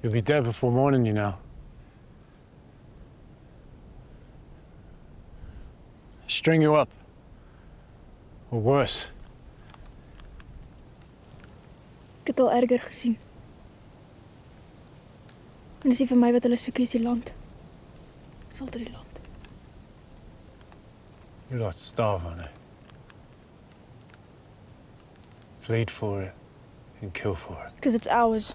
You'll be dead before morning, you know. String you up. Or worse. Ik het al erger gezien. En dis nie vir my wat hulle soek is die land. Dis altyd die land. You lot starve on it. Bleed for it and kill for it. Because it's ours.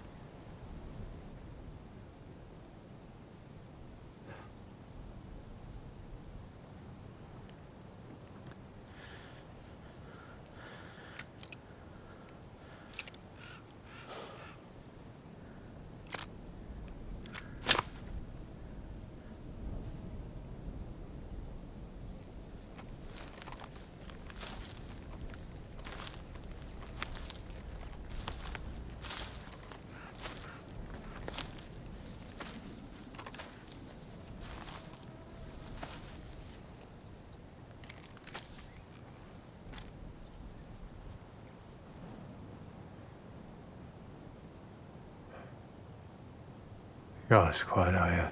God, it's quiet out here.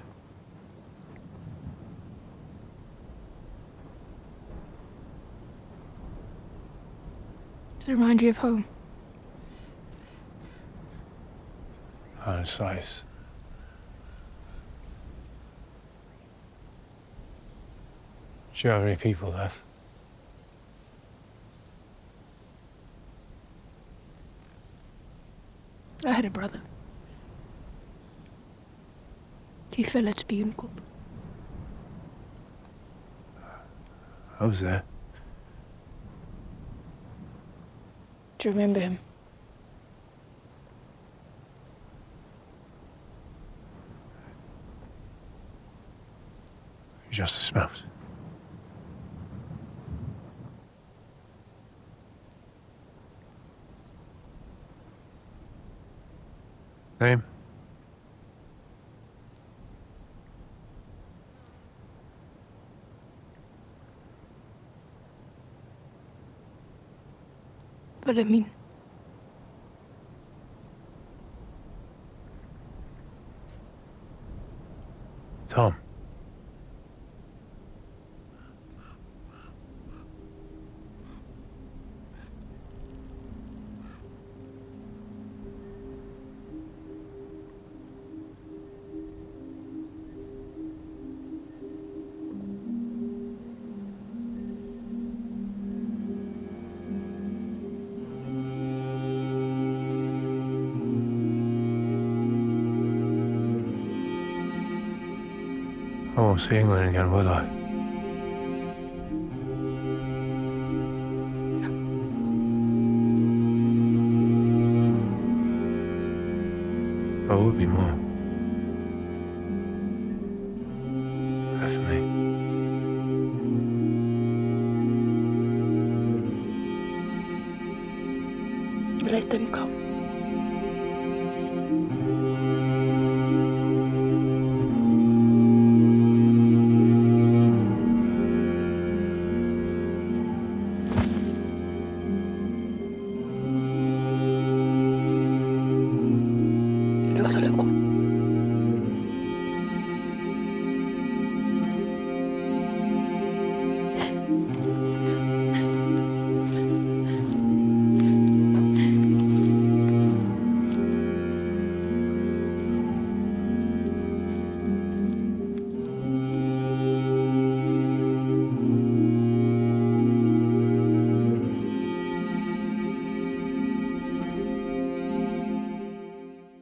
Does it remind you of home? Out of sight. Do you have any people left? I had a brother. He fell at Spionkop. I was there. Do you remember him? Just the smells. Name? What I mean? Tom. I won't see England again, will I? I would be more. For me. Let them come. Laat hulle kom.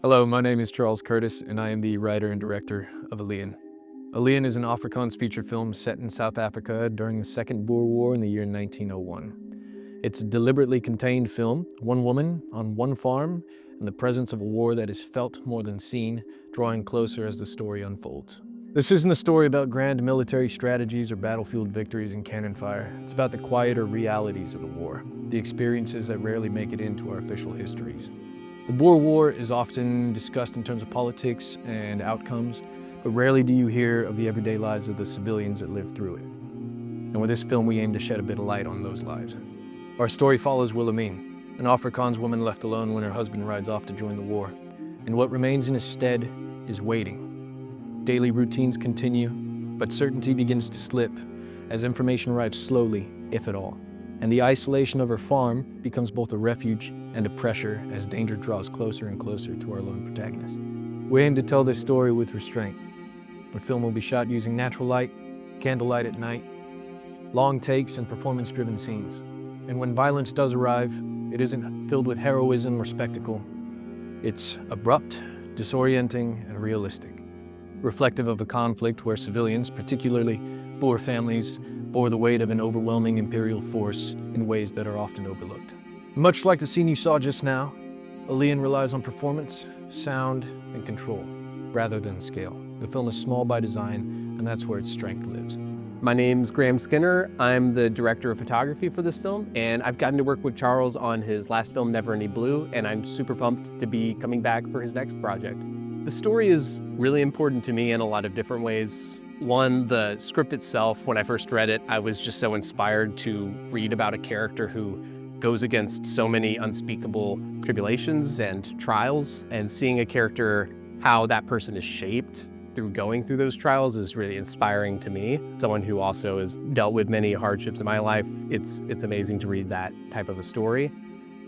Hello, my name is Charles Curtis, and I am the writer and director of Alleen. Alleen is an Afrikaans feature film set in South Africa during the Second Boer War in the year 1901. It's a deliberately contained film, one woman on one farm, and the presence of a war that is felt more than seen, drawing closer as the story unfolds. This isn't a story about grand military strategies or battlefield victories and cannon fire. It's about the quieter realities of the war, the experiences that rarely make it into our official histories. The Boer War is often discussed in terms of politics and outcomes, but rarely do you hear of the everyday lives of the civilians that lived through it. And with this film, we aim to shed a bit of light on those lives. Our story follows Wilhelmine, an Afrikaans woman left alone when her husband rides off to join the war. And what remains in his stead is waiting. Daily routines continue, but certainty begins to slip as information arrives slowly, if at all. And the isolation of her farm becomes both a refuge and a pressure as danger draws closer and closer to our lone protagonist. We aim to tell this story with restraint. The film will be shot using natural light, candlelight at night, long takes and performance-driven scenes. And when violence does arrive, it isn't filled with heroism or spectacle. It's abrupt, disorienting, and realistic, reflective of a conflict where civilians, particularly Boer families, bore the weight of an overwhelming imperial force in ways that are often overlooked. Much like the scene you saw just now, Alleen relies on performance, sound, and control, rather than scale. The film is small by design, and that's where its strength lives. My name's Graham Skinner. I'm the director of photography for this film, and I've gotten to work with Charles on his last film, Never Any Blue, and I'm super pumped to be coming back for his next project. The story is really important to me in a lot of different ways. One, the script itself, when I first read it, I was just so inspired to read about a character who goes against so many unspeakable tribulations and trials, and seeing a character, how that person is shaped through going through those trials is really inspiring to me. Someone who also has dealt with many hardships in my life, it's amazing to read that type of a story.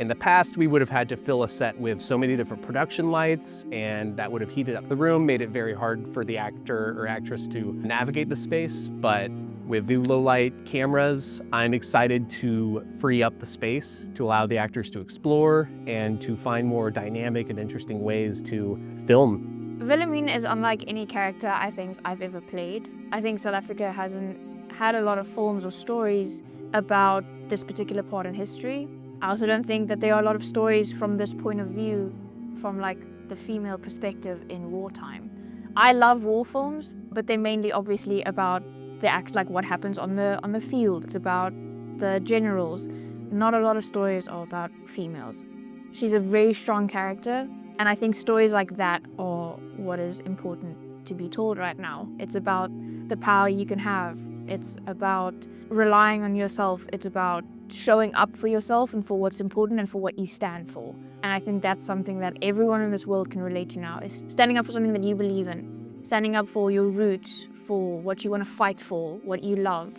In the past, we would have had to fill a set with so many different production lights, and that would have heated up the room, made it very hard for the actor or actress to navigate the space. But with the low light cameras, I'm excited to free up the space to allow the actors to explore and to find more dynamic and interesting ways to film. Wilhelmine is unlike any character I think I've ever played. I think South Africa hasn't had a lot of films or stories about this particular part in history. I also don't think that there are a lot of stories from this point of view, from like the female perspective in wartime. I love war films, but they're mainly obviously about the act, like what happens on the field. It's about the generals. Not a lot of stories are about females. She's a very strong character, and I think stories like that are what is important to be told right now. It's about the power you can have. It's about relying on yourself. It's about showing up for yourself and for what's important and for what you stand for. And I think that's something that everyone in this world can relate to now, is standing up for something that you believe in, standing up for your roots, for what you want to fight for, what you love.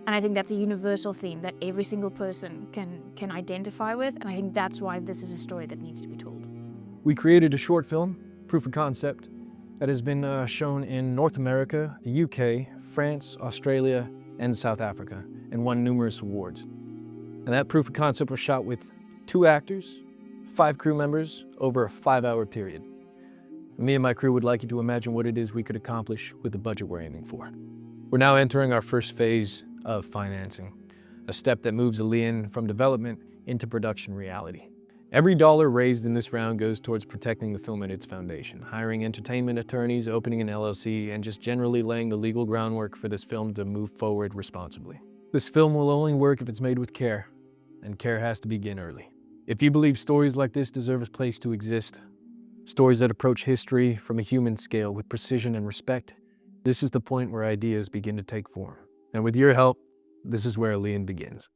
And I think that's a universal theme that every single person can identify with, and I think that's why this is a story that needs to be told. We created a short film, Proof of Concept, that has been shown in North America, the UK, France, Australia, and South Africa, and won numerous awards. And that Proof of Concept was shot with 2 actors, 5 crew members, over a 5-hour period. Me and my crew would like you to imagine what it is we could accomplish with the budget we're aiming for. We're now entering our first phase of financing, a step that moves Alleen from development into production reality. Every dollar raised in this round goes towards protecting the film and its foundation, hiring entertainment attorneys, opening an LLC, and just generally laying the legal groundwork for this film to move forward responsibly. This film will only work if it's made with care, and care has to begin early. If you believe stories like this deserve a place to exist, stories that approach history from a human scale with precision and respect, this is the point where ideas begin to take form. And with your help, this is where Alleen begins.